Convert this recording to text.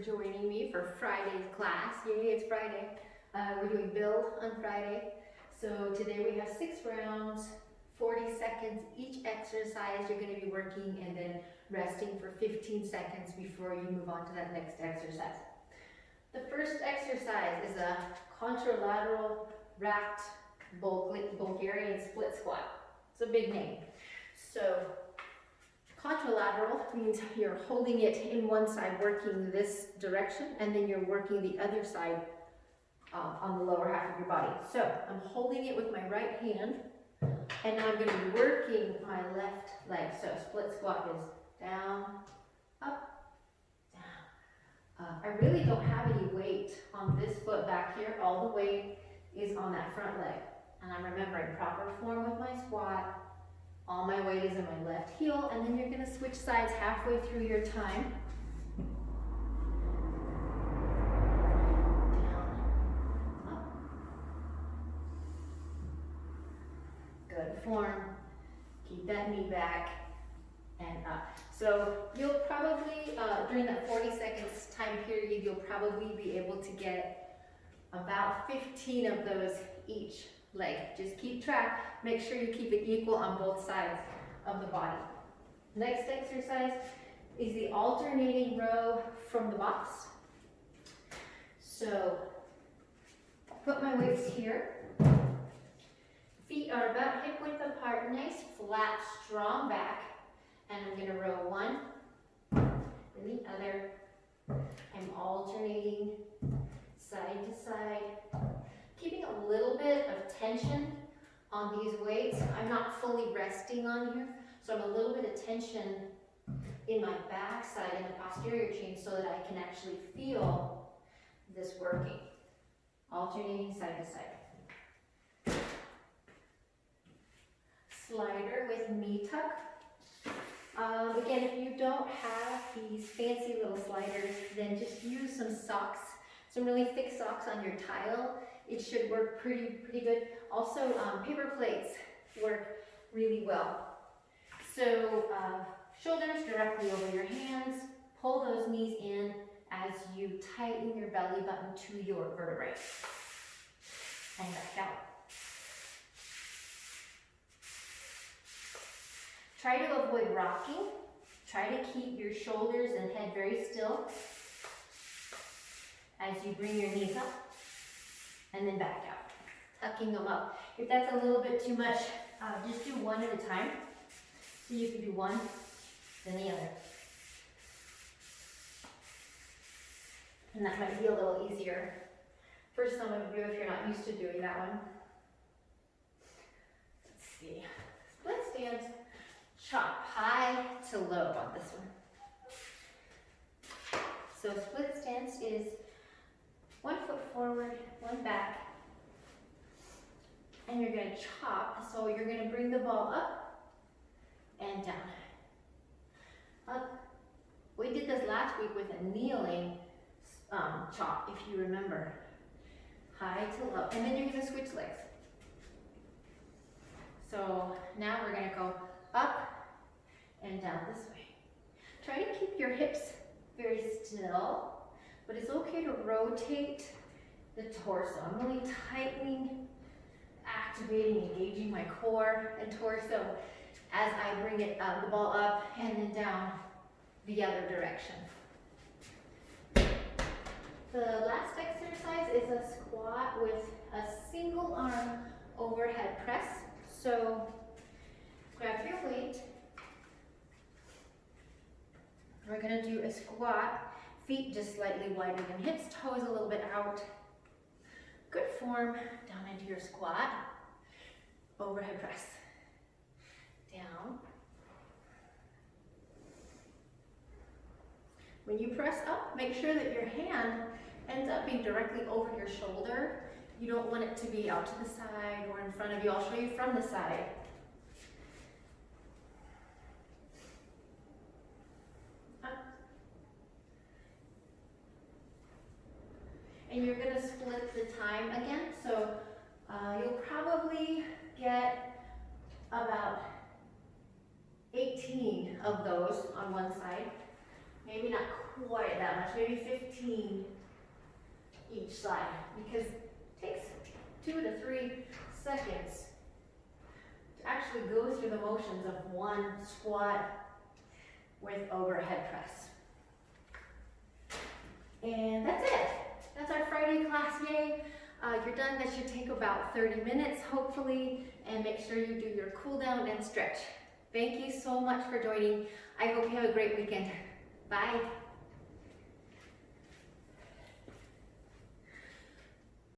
joining me for Friday's class. Yay, it's Friday. We're doing build on Friday. So today we have 6 rounds, 40 seconds each exercise. You're going to be working and then resting for 15 seconds before you move on to that next exercise. The first exercise is a contralateral racked Bulgarian split squat. It's a big name. So contralateral means you're holding it in one side, working this direction, and then you're working the other side on the lower half of your body. So I'm holding it with my right hand, and now I'm going to be working my left leg. So split squat is down, up, down. I really don't have any weight on this foot back here. All the weight is on that front leg. And I'm remembering proper form with my squat. All my weight is in my left heel, and then you're going to switch sides halfway through your time. Down, up. Good form. Keep that knee back and up. So you'll probably, during that 40 seconds time period, you'll probably be able to get about 15 of those each leg. Just keep track. Make sure you keep it equal on both sides of the body. Next exercise is the alternating row from the box. So put my weights here. Feet are about hip width apart, nice flat, strong back. And I'm going to row one, then the other. I'm alternating side to side. Keeping a little bit of tension on these weights. I'm not fully resting on here, so I'm a little bit of tension in my back side and the posterior chain so that I can actually feel this working. Alternating side to side. Slider with knee tuck. Again, if you don't have these fancy little sliders, then just use some socks, some really thick socks on your tile. It should work pretty good. Also, paper plates work really well. So, shoulders directly over your hands. Pull those knees in as you tighten your belly button to your vertebrae. And back out. Try to avoid rocking. Try to keep your shoulders and head very still as you bring your knees up. And then back out, tucking them up. If that's a little bit too much, just do one at a time. So you can do one, then the other. And that might be a little easier for some of you if you're not used to doing that one. Let's see. Split stance, chop high to low on this one. So split stance is 1 foot forward, 1 back, and you're going to chop. So you're going to bring the ball up and down. Up. We did this last week with a kneeling chop, if you remember. High to low, and then you're going to switch legs. So now we're going to go up and down this way. Try to keep your hips very still. But it's okay to rotate the torso. I'm really tightening, activating, engaging my core and torso as I bring it the ball up and then down the other direction. The last exercise is a squat with a single arm overhead press. So grab your weight. We're going to do a squat. Feet just slightly wider than hips, toes a little bit out. Good form, down into your squat. Overhead press. Down. When you press up, make sure that your hand ends up being directly over your shoulder. You don't want it to be out to the side or in front of you. I'll show you from the side. And you're going to split the time again. So you'll probably get about 18 of those on one side. Maybe not quite that much, maybe 15 each side, because it takes 2 to 3 seconds to actually go through the motions of one squat with overhead press. And that's it. That's our Friday class, yay. You're done. That should take about 30 minutes, hopefully, and make sure you do your cool down and stretch. Thank you so much for joining. I hope you have a great weekend. Bye.